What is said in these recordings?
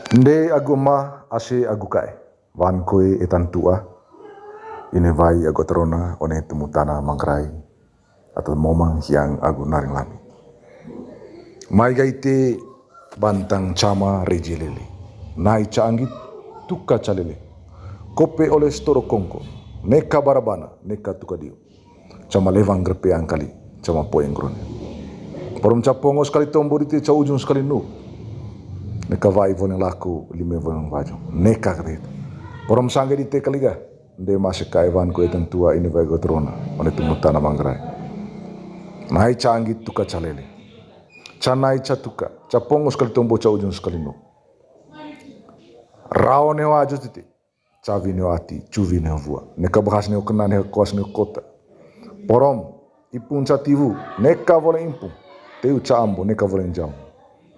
Nde aguma ase agukai wan koe etan tua ini vai ago terona one tumutana mangrai atau momang yang agu naring lami. Mai gaite bantang cama rejelele. Nai caanggit tuka calele. Kope oleh storo kongko. Neka barabana, neka tuka dio. Cama levang grepe angkali, cama poeng grone. Porum capongo sekali tombo dite ca ujung sekali nu. Neka vai voneng laku lime voneng baju. Neka kata itu. Porum sangge dite kaliga. Nde masih kaiwan ko etan tua ini vai gotrona. One tumutana mangrai. Nai caanggit tuka calele. Canai catuka, capongo sekali tombo ca ujung sekali nu. Rao neo ajo titi, cavi neo ati, cuvi neo vua. Neka bahas neo kena neo kuas neo kota. Porom, ipun ca tivu, neka voleng impung. Teu ca ambo, neka voleng jam.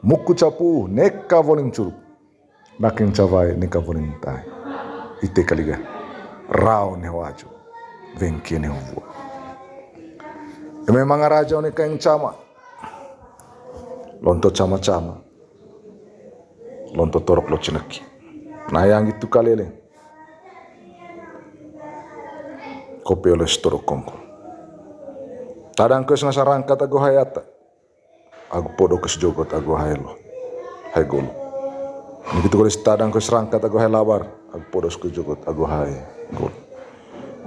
Muku capu, neka voleng curug. Naking cavai, neka voleng tai. Ite kaliga, rao neo ajo, vengke neo vua. Memang raja neka yang cama. Lonto cama-cama. Lonto torok lo ceneki. Nah yang itu kalele. Kopi oleh storok kongko. Tadang kes ngasa rangkat ago hayata. Agu podo kes jogot ago haylo. Hai golo. Niki tu kolis tadang kes rangkat ago hay labar. Agu podo kes jogot ago hay golo.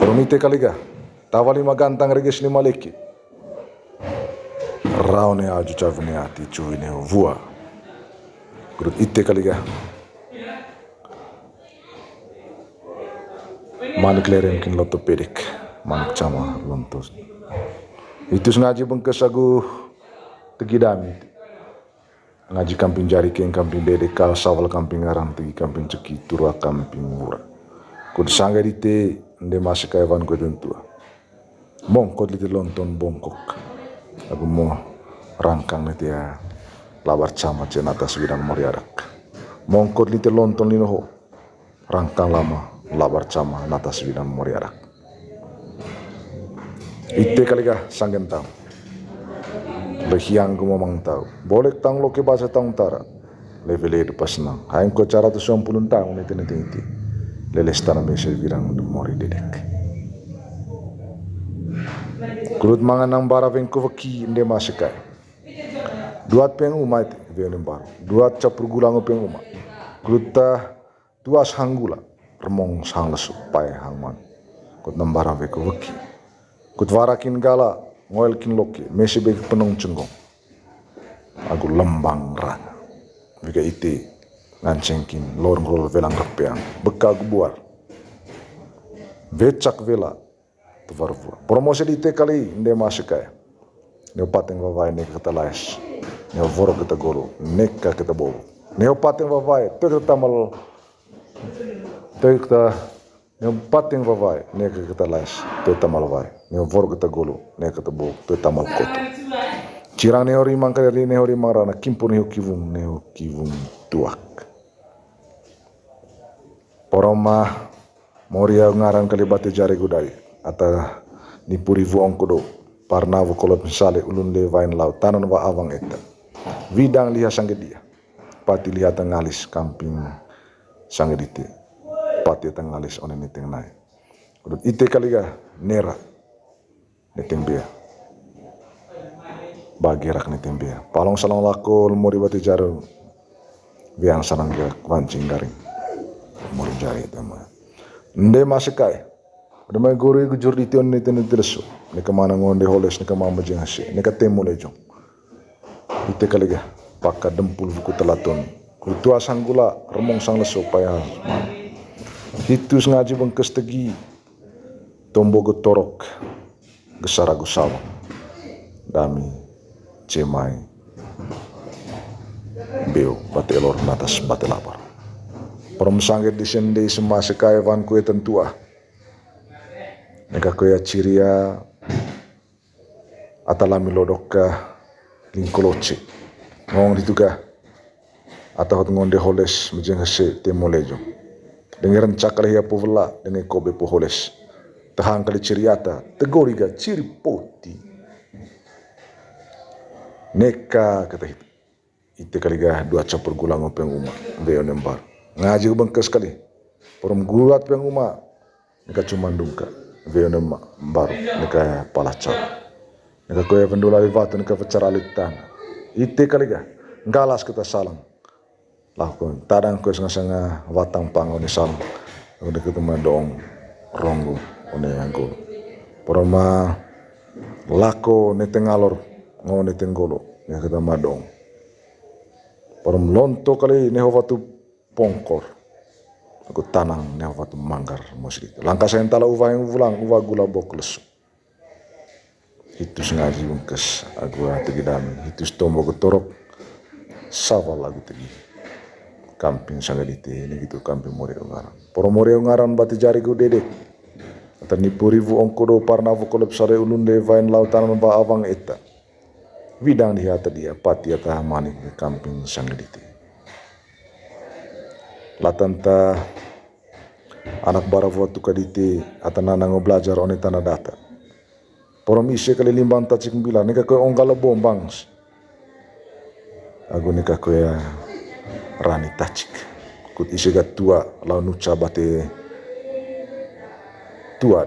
Perumite kaliga. Tawali magantang reges ni maleki. Raune aju cavne ati cuine vua. Kurut ite kaliga. Manik lerem kin lotopedik. Manik cama lontos. Itu ngaji bengkes agu tegidami. Ngaji kamping jari keng kamping dede kal sawal kamping arang tegi kamping ceki turua kamping mura. Kud sangga dite nde masih kaiwan ko tentua. Mongkot lite lonton bongkok. Agu mo rangkang nete ya labar cama cen atas widan moriarak. Mongkot lite lonton linoho. Rangkang lama labar cama natas widan moriarak. Ite kaliga sanggen tau. Lehiang gumamang tau. Boleh tang lo ke bahasa tang utara. Levele du pas nang. Haim ko cara tu 90 tahun nete iti. Leles tanam bese wirang mori dedek. Kulut mangan nang bara vengko veki nde masikai. Duat peng uma ite venem baru. Duat capur gulang peng uma. Kulut tuas hanggula. Remong sang lesu pai hangman. Kut nambara veko veki. Kut warakin gala ngoel kin loke mesi begi penong cenggong. Aku lembang rang. Vika ite ngancengkin lor ngrol velang kepeang. Beka gubuar. Vecak vela. Tuvarvua. Promosi di ite kali nde masuk kaya. Neo pateng vavai neka kata laes. Neo voro kita golo. Neka kita bobo. Neo pateng vavai. Tuh kita tamal. Tuh kita. Neo pateng vavai. Neka kita laes. Tuh tamal vai. Neo voro kita golo. Neka kita bobo. Tuh tamal koto. Cirang neo rimang kaya neo rimang rana. Kimpo neo kivung tuak. Poroma. Moria ngaran kali bate jari gudai. Ata nipuri vuong kodo parna kolot misale ulun levain lau tanan wa awang eta widang liha sangge dia pati liha tengalis kamping sangge dite pati tengalis one niteng nai udut ite kaliga nera niteng bea bagerak niteng bea palong salang lakol mori bati jaru biang sanang dia wancing garing mori jari tema nde masikai. Ada mai guru iku jur dition nete niteresu. Neka mana ngonde holes neka mama jengase. Neka temu lejong. Ite kaliga pakka dempul buku telaton. Kutua sanggula remong sang leso paya. Hitus ngaji bengkes tegi. Tombogo torok. Gesaragu sawang. Dami cemai. Beo bate elor natas bate lapar. Perom sangget disende semasa kaevan kue tentua. Neka koya ciria atalami lodoka lingkoloce ngong dituga atau ngonde holes mejeng hese temolejo dengeran cakal hiya povela dengan kobe po holes tahang kali ciriata tegoriga ciri poti neka kata itu ite kaliga dua capur gulang peng uma veo nembar ngaji bangkas kali porom gulat peng uma nika cuma dungka veo nem baru nika palacar nika koe pendula livatu nika pacara litan ite kaliga ngalas kita salang lakon tadang koe sanga watang pang oni salang nika kita madong rongo one angkol poroma lako netengalor ngone tenggolo nika kita madong porom lonto kali neho watu pongkor aku tanang neho watu manggar musik langkah saya tala uva yang ulang uva gula bokles itu sengaja bungkas aku tegidan itu stombo ketorok saval lagu tegi kamping sangadite ini gitu kamping Morio ngaran porom Morio ngaran bati jari ku dedek atau nipurivu ongkodo parnavu kolep sare ulunde vain lautan ba avang eta widang dia tadi pati atah manik ke kamping sangadite latanta anak baravu atu kadite atana nango belajar one tanah data porom ise kali limbang tacik bilang nika koe onggala bombangs aku nika koe rani tacik kut ise gat tua lau nuca bate tua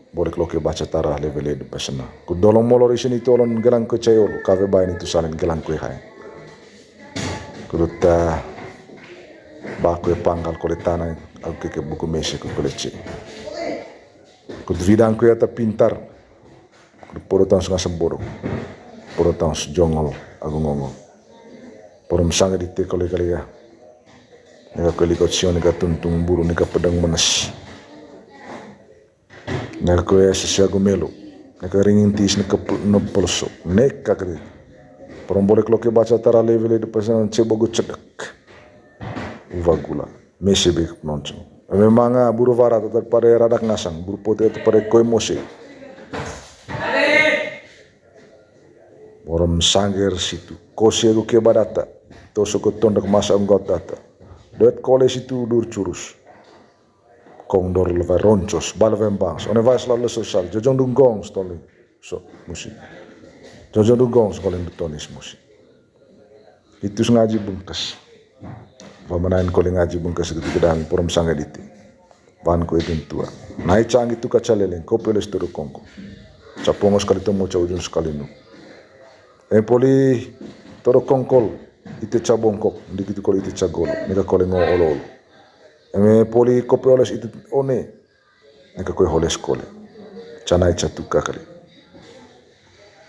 boleh kalau ke baca tarah level di pasana ku dolong molor isini tolong gelang ke cayol kafe bain itu salin gelang kue hai kuduta baku panggal kole tanah aku ke buku mesi ku kole ce kud vidang kue ata pintar kud porotang sunga semboro porotang jongol aku ngongol porom sanga di te kole kali ya nika kali kocsion nika tuntung buru nika pedang menes nika koe sesiago melo nika ringin tis nika nepolso nika kali porom boleh kalau ke baca tara level di pasangan cebogo cedek uva gula mesi bek nonceng memang buru vara tetap pada radak ngasang buru pote tetap pada koe mose porom sangger situ kosiago ke badata toso ko tondak masa anggot data doet kole situ dur curus kongdor leva roncos balvem bangs one vai selalu sosial jojong dunggong stoli so musik jojong dunggong sekolah tonis musik itu ngaji bungkas pamanain kole ngaji bungkas itu gedang porom sanga diti ban ko edin tua nai canggih tu kacaleleng kopeles turu kongko capongos kali temu ujung sekali nu poli toro kongkol itu cabongkok dikitu kole itu cagolo nika kole ngo olol poli kopi oles itu one nika koe holes kole canai catuka kali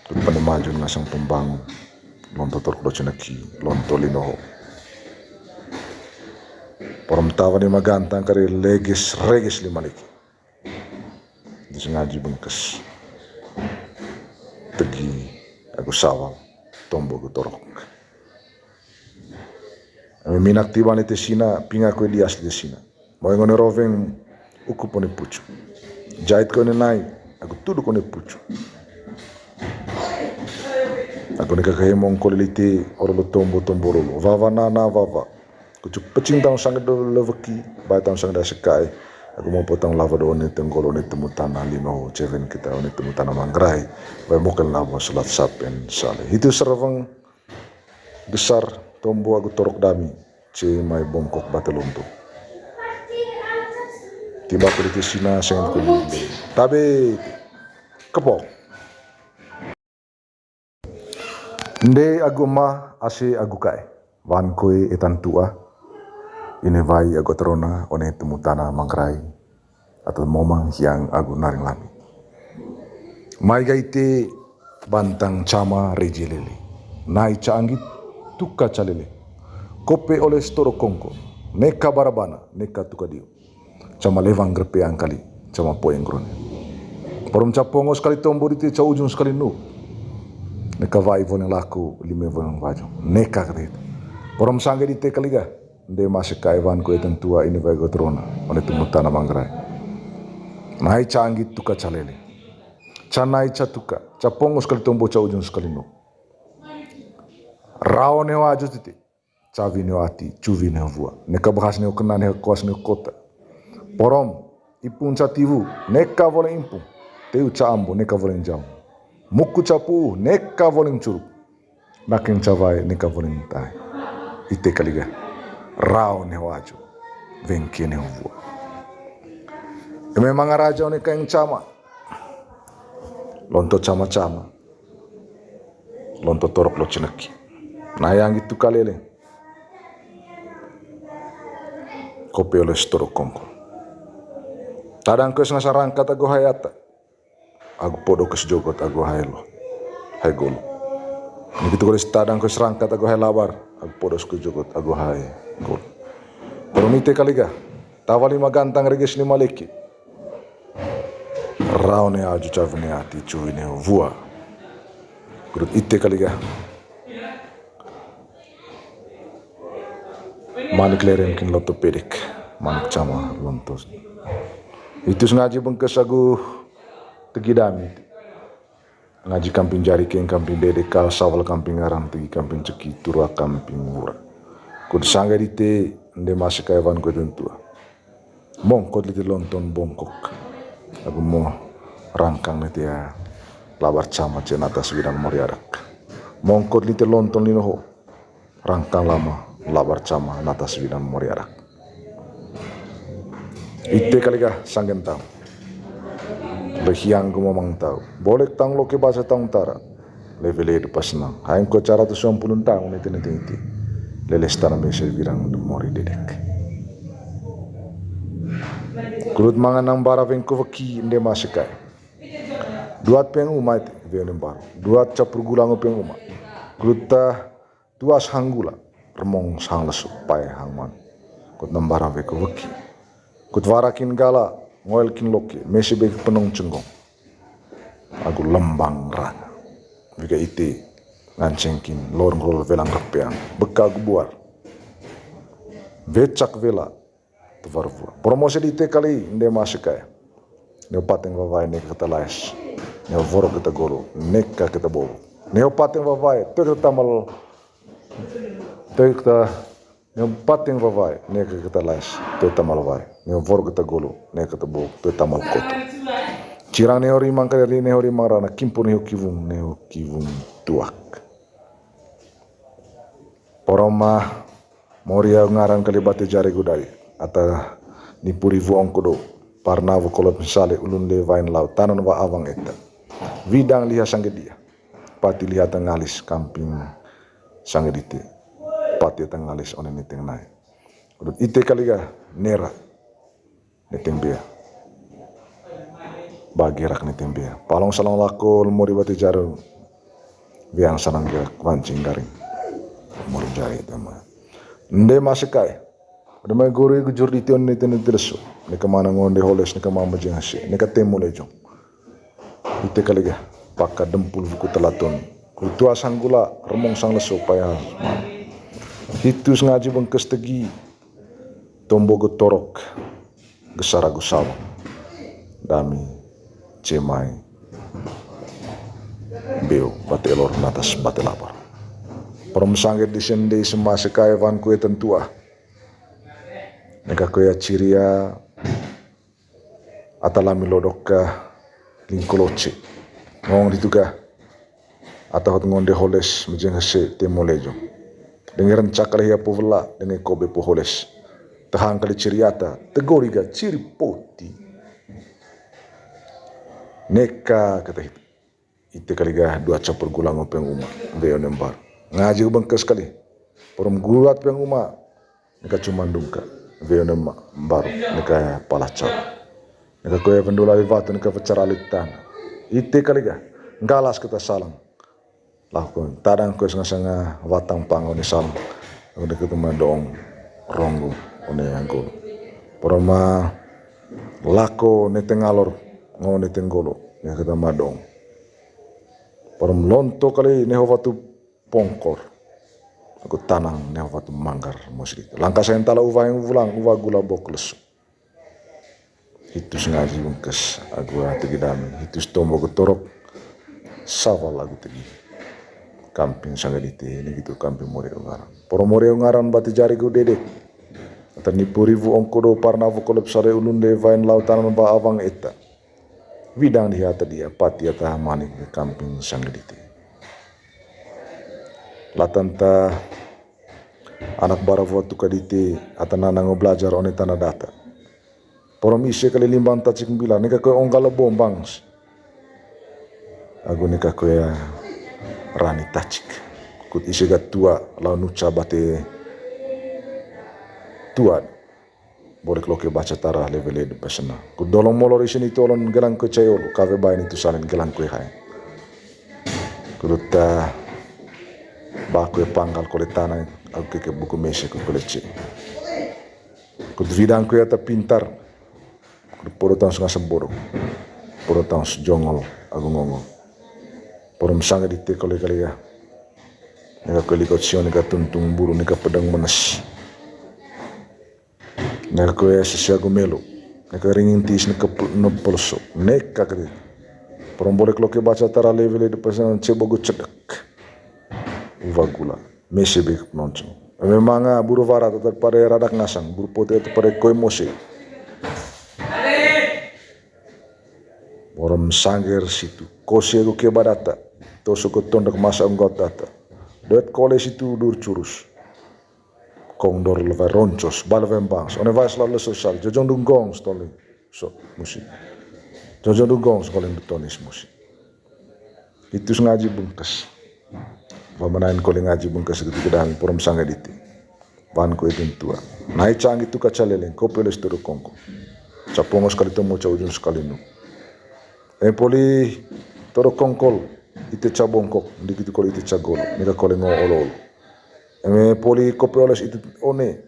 tupane maju ngasang pembangun lonto torko cenaki lonto linoho porom tawa ni magantang kari legis regis limaliki disengaji bengkes tegi aku sawal tombo gutorok minak tiban ite sina pinga koe di asli sina mau ngone roveng uku pone pucu jahit koe nai aku tudu kone pucu aku nika kahe mong kolilite orolo tombo rolo vava nana vava kucu pecing tang sang do leveki bai tang sang da sekai aku mau potong lava do ne tenggolo ne temu tanah lino ceven kita ne temu tanah mangrai bai mokel lava salat sapen sale itu servang besar tombo aku torok dami ce mai bongkok batelunto tiba ko di sina sengen ko tabe kepok nde aguma ase agukai wan koe etan tua ini vai ago terona one temu tanah mangrai atau momang yang agu naring lami mai gaite bantang cama rejelele nai canggit tuka calele kope oleh storo kongko neka barabana neka tuka dio cama levang grepe angkali cama poeng grone porom capongo sekali tombo dite ca ujung sekali nu neka vai voneng laku lime voneng baju neka kate porom sangge dite kaliga nde masih kaiwan ko etan tua ini vai gotrona one tumutan mangrai nai canggit tuka calele canai catuka capongo sekali tombo ca ujung sekali nu rao ne waju titi cavi ne ati cuvi ne vua neka bahas ne kena ne kos ne kota porom ipun cativu neka voleng impung teu ca ambo neka voleng jam muku capu neka voleng curug naking cawai ni kavunintai ite kaliga rao ne waju venki ne vua memang raja ni kaing cama lonto cama-cama lonto torok lo ceneki nah yang itu kalele kopi oleh torok kongko tadang kes ngasarangkat ago hayata ago podo kes jogot ago haylo hay golo begitu kalau tadang kes rangkat ago hay labar ago podo kes jogot ago hay golo perumite kaliga tawali magantang regis ni maleki raune aju chavne ati chuine vua kurut ite kaliga manik lerem kin loto pedik manik cama lontos itu ngaji bengkes agu tegidami ngaji kamping jari keng kamping dede kal sawal kamping aram tegi kamping ceki turua kamping murah kud sangga dite nde masih kaiwan ko tentua mongkot lite lonton bongkok agu mo rangkang nete ya labar cama cen atas widan moriadak mongkot lite lonton linoho rangkang lama labar cama natas widan moriadak ite kaliga sanggen tau lehiang gumamang tau boleh tang lo ke bahasa tang tara levele de pasnang hain ko cara tu 90 tahun nete leles tanah mese wirang mori dedek kulut mangan nang bara vengko vaki inde masikai duat peng umat venem bar duat capur gulang peng umat kulut tuas hanggula remong sang lesu pai hangman kut nambara veko vaki kut warakin gala ngoelkin loki mesi beg penong cenggong aku lembang rang vika ite ngancengkin lor ngrol velang rapeang beka gubuar vecak vela tuvarvua promosi di te kali inde masikai ne pateng vavai ne kata lais ne voro kita golo neka kita bobo ne pateng vavai to kita tamal to kita ne pateng vavai ne kita lais to tamal vai ne voro kita golo ne kita bobo to tamal koto cirang ne ori mangkali ne ori marana kimpun ne kivung tuak poroma moria ngaran kali bate jari gudari ata ni purivu ongkodo parnavu kolot misale ulun le vain lau tanan wa awang eta widang liha sanggedia pati liha tangalis kamping sanggedite pati tangalis one niteng nai udut ite kaliga nera niteng bea bagi rak niteng bea palong salang lakol mori bate jaru biang sanang gerak wancing garing mori jari tama nde masikai udah mai guru gujur di tion nete tersu ne kamana ngonde holes ne kamama jengase ne katemo lejong ite kaliga pakka dempul buku telaton kutua sanggula remong sang leso paya hitus ngaji bengkes tegi tombo getorok gesara gusawa dami cemai beo batelor natas batelapar Perom sangget di sende semasa kaya van kue tentua. Neka kue ciria atalami lodoka lingkoloce. Ngong dituga atau hot ngonde holes mejeng hese temolejo. Dengeran cakal hiya povela dengan kobe po holes. Tahang kali ciriata tegoriga ciri poti. Neka kata itu. Ite kaliga dua capur gulang openg uma beo nembar. Ngaji bengkes kali. Porom gulat peng uma. Neka cuma dungka. Veo nembar. Neka palacau. Neka koe pendula vivatu neka vacaraliktan. Ite kaliga. Ngalas kita salang. Lakon. Tadang koe sanga watang pango ni salang. Neka ketemu dong. Ronggu. One angkol. Poroma lako netengalor. Ngo netenggolo. Neka ketemu dong. Porom lonto kali nehowatu pongkor. Aku tanang nehowatu manggar musrik. Langkah saya entala uva yang ulang uva gula bokles. Hitus ngaji bengkes aku tegidami. Hitus tombo getorok sawal lagu tegi. Kamping sangadite ini gitu kamping Moreo ngaran. Porom Moreo ngaran bati jari ku dedek. Ata nipurivu ongkodo parnavu kolep sare ulunde vain lautan ba avang eta. Widang dihata dia pati atah manik di kamping sangadite. latanta anak baravua tu kadite atanana ngo belajar one tanah data. Porom ise kali limbang ta cik bilang nika ko ongkala bombangs. Aku nika ko ya rani tacik. Kut ise tua lau nuca bate tua. Boleh kalau ke baca tara level di pasana. Kut dolong molor ise ni tolong gelang ko cayol kafe bain itu salin gelang ko hai. Kut baku panggal kole tanah aku ke buku mese ko kole ce. Kut vidang ko ya ta pintar. Puro tahun setengah seborok, puro tahun sejongol, aku ngomong. Puro misalnya di tekol kali ya, nega kelikot sio, nega tuntung buru, nega pedang menes, nega kue sesia melo, nega ringin tis, nega nopolso, nega kali. Puro boleh kalau ke baca tara level di pasangan cebogo cedek, uvagula, mesebek nonton. Memang buru varat atau pada radak ngasang, buru pote atau pada koi mose. Orang sangger situ, kose aku ke badata, toso ko tondak masa enggot data. Doet kole situ dur curus. Kong dor leva roncos, balvem bangs. One vais lalu sosial, jojon dunggong stoling so musik. Jojon dunggong stoling betonis musik. Itu ngaji bungkas. Pemanain kole ngaji bungkas itu kedang porom sangger diti. Ban ko itu tua. Nai canggih tu kacaleleng, ko peles turu kongko. Capongos kali temu ujung sekali nu. Poli toro kongkol ite cabongkok dikit kol ite cagol nika kole ngo olol. Poli kope oles itu one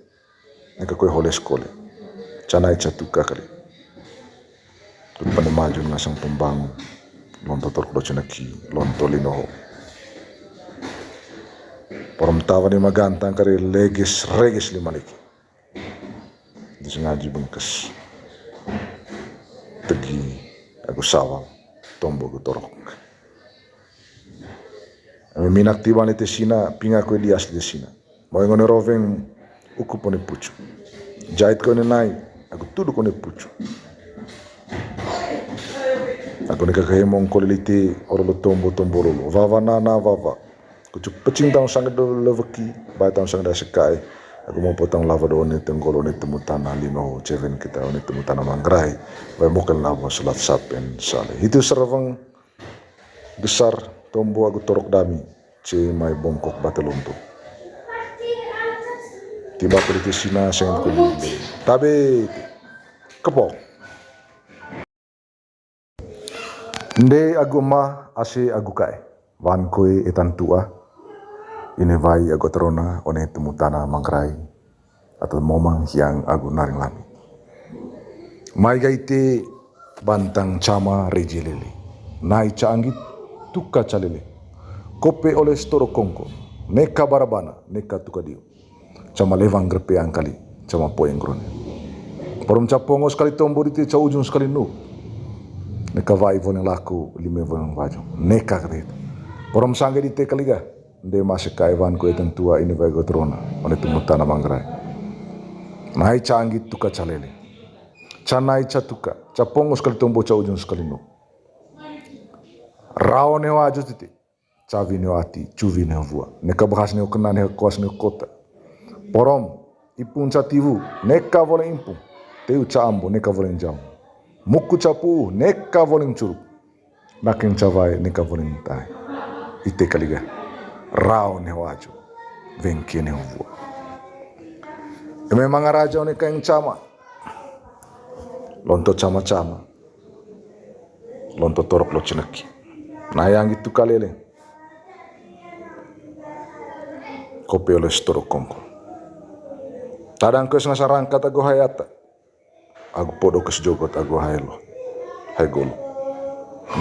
nika koe holes kole. Canai catuka kali. Tut pane maju ngasang pembangun. Lonto torko cenaki, lonto linoho. Porom tawa ni magantang kari legis regis limaliki. Disengaji bengkes. Tegi aku sawal tombo ku torok. Minak tiban ite sina pinga ko dias de sina. Mo ngone roveng uku pone pucu. Jait ko ne nai aku tudu ko ne pucu. Aku ne kakahe mong kolilite orolo tombo tomborolo. Vava nana vava. Ku cu pecing tang sang do leveki, bai tang sang da sekai. Aku mau potong lava do ne tenggolo ne temu tanah lino ceven kita ne temu tanah mangrai. Bai mokel lava salat sapen sale. Itu servang besar tombo aku torok dami ce mai bongkok batelunto. Tiba pergi sina sengen kulile. Tabe kepok. Nde aguma ase agukai. Wan koi etan tua. Ini vai ago terona one temu tanah mangrai atau momang yang agu naring lami. Mai gaite bantang cama rejelele. Nai canggit tuka calele. Kope oleh storo kongko. Neka barabana, neka tuka dio. Cama levang grepe angkali, cama poeng grone. Porom capongo sekali tombo dite ca ujung sekali nu. Neka vai voneng laku lime voneng vajong. Neka kate. Porom sangge dite kaliga. Nde masih kaiwan ko etan tua ini vai gotrona one temu tanah mangrai. Nai canggit tuka calele. Canai catuka, capongos sekali tombo ca ujung sekali nu. Rao ne waju titi. Cavi ne wati, cuvi ne vua. Neka bahas ne kena ne kos ne kota. Porom ipun ca tivu, neka voleng impung. Teu ca ambo neka voleng jam. Muku capu neka voleng curug. Naking cavai neka voleng tai. Ite kaliga. Rao ne waju, vengke ne vua. Memang raja ne kaing cama. Lonto cama-cama. Lonto torok lo ceneki. Nah yang itu kalele. Kopi oleh torok kongko. Tadang kes ngasarangkat ago hayata. Ago podo kes jogot ago haylo. Hai golo.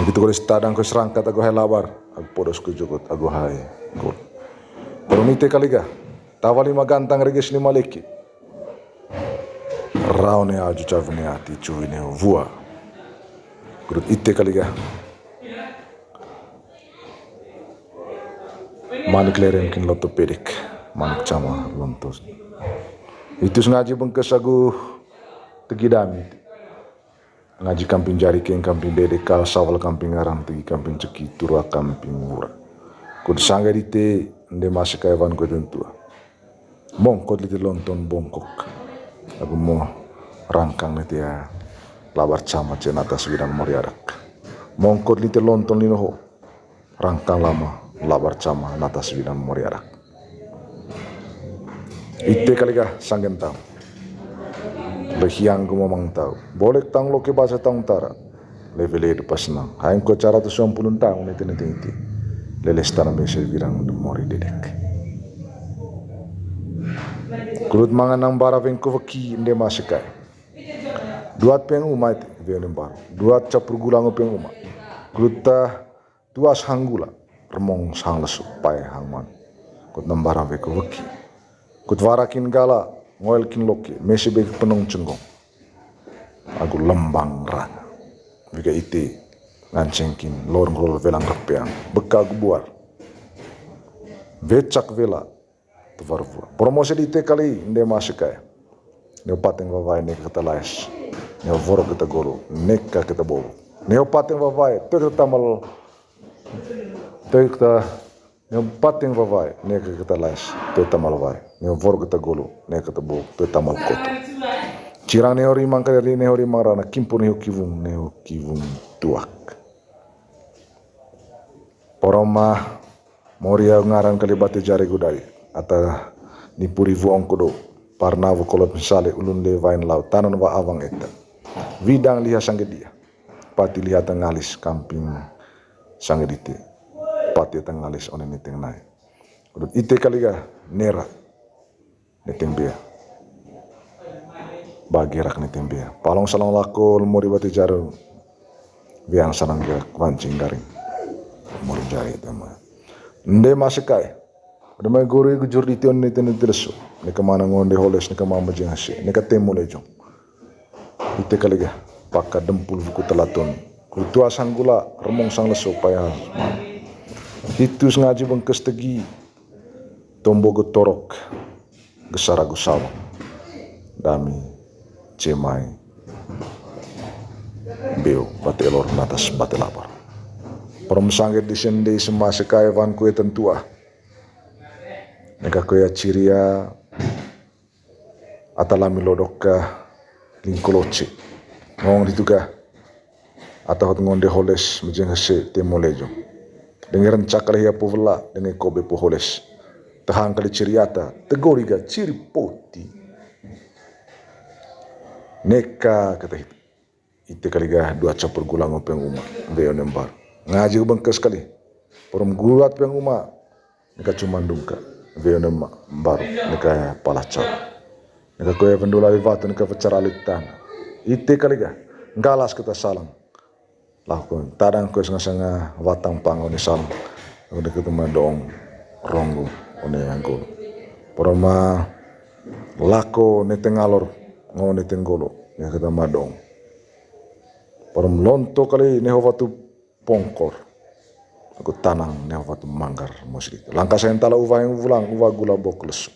Begitu kalau tadang kes rangkat ago hay labar. Ago podo kes jogot ago hay golo. Perumite kaliga. Tawali magantang regis ni maliki. Rao ne aju cavne ati cuvi ne vua. Kurut ite kaliga. Manik lerem kin lotopedik. Manik cama lontos. Itu sengaja bengkes aku tegidami. Ngaji kamping jari keng kamping dedeka sawal kamping aram tegi kamping ceki turua kamping murah. Kud sangga dite nde masih kaya van ko tentua. Bongkot liti lonton bongkok. Aku mau rangkang liti ya labar camat cenata suwiran moriarak. Mongkot liti lonton linoho. Rangkang lama labar cama nata suwiran moriarak. Ite kaliga sanggen tau. Lehiang ko mamang tau. Boleh tang lo ke bahasa tang tara. Levele de pasnang. Hain ko cara tu 90 tahun iti. Leles tanam bese virang de mori dedek. Kulut mangan nang bara vengko vaki inde masikai. Duat peng uma ite venem baru. Duat capur gulang peng uma. Kulut tuas hanggula remong sang lesu pai hangman. Kut nang bara vengko vaki. Kut warakin gala ngoel kin loki mesi bek penong cenggong. Aku lembang rang. Vika ite ngancengkin lorong rol velang rapeang. Beka gubuar. Vecak vela. Promosi di te kali inde masikai. Neo pateng vavai neka kata lais. Neo voro kita golo neka kita bolo. Neo pateng vavai te tamal te kita neo pateng vavai neka kita lais te tamal vai. Neo voro kita golo neka kita bolo te tamal koto. Cirang neo rimang kali neo rimang rana kimpun neo kivung tuak. Poroma moria ngaran kali bate jari gudai. Ata ni puri vuong kodo parna vo kolot misale ulun le vain lau tanan wa awang eta widang liha sangge dia pati liha tangalis kamping sangge dite pati tangalis onen niteng nai udut ite kaliga nera niteng bea bagi rak niteng bea palong salang lakol mori bati jaru biang sanang gerak wancing garing mori jari tema nde masikai. Ada mai guru iku jurdi tion ni tenu terso. Nika mana ngonde holes nika mama jengase. Nika temu lejong. Ite kaliga pakka dempul buku telaton. Kutua sanggula remong sang leso payah. Hitus ngaji bengkes tegi. Tombogo torok. Gesaragu sawang. Dami cemai. Beo bate elor natas bate lapar. Peremsangit di sende semasa kaya van kue tentua. Neka koya ciria atalami lodoka lingkoloce ngong dituga atau ngonde holes mujeng hese temolejo dengeran cakal hiya povela dengan kobe po holes tahang kali ciriata tegoriga ciri poti neka kata itu ite kaliga dua capur gulang openg uma veo nembar ngaji bengkes kali porom gulat peng uma neka cumandungka veo nem baru neka palacau neka koya pendula livatu neka pecara litan ite kaliga galas kita salang lakon tadang koya sanga watang pang oni salang neka ketemu dong ronggo oni angkol poroma lako netengalor ngone tenggolo neka ketemu dong porom lonto kali neho watu pongkor aku tanang ne watu manggar musrik langkah saya tala uva yang ulang uva gula bokles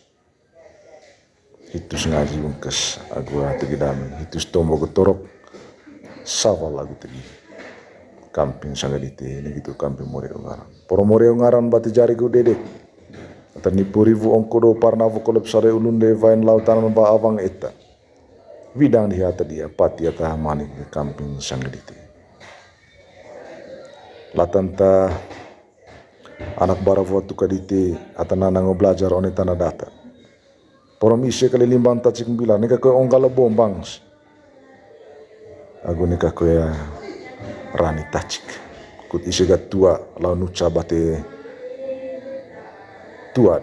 hitus ngaji bungkes aku tegidam hitus tombo getorok sawal lagu tegi kamping sangadite ini gitu kamping more ngaran poro more ngaran bati jari ku dedek ata ni purivu ongkodo parna vokolep sare ulunde vain lautan ba avang eta widang dihata dia pati ata manik kamping sangadite latanta anak bara votu kadite atana nango belajar one tanah data porom ise kali limbang tacik bilang nika koy onggala bombangs aku nika koy rani tacik kut ise gat tua lau nuca bate tua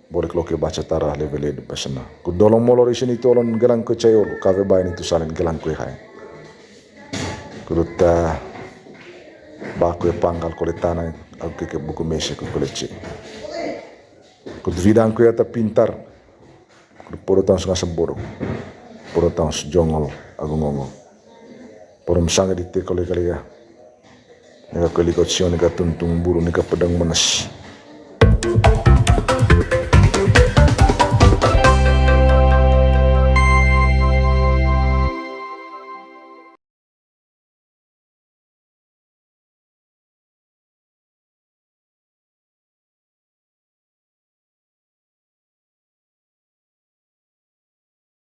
boleh loke baca tara level de pasana kut dolong molor ise ni tolon gelang ko cayol kave bain itu salen gelang koy hai kuruta baku panggal koletana aku ke buku mese ku kolece ku vidang ku ata pintar ku porotang sunga semboro porotang jongol aku ngongol porom sanga di te kole kali ya nega kali ko sione ka tuntung buru nega pedang menes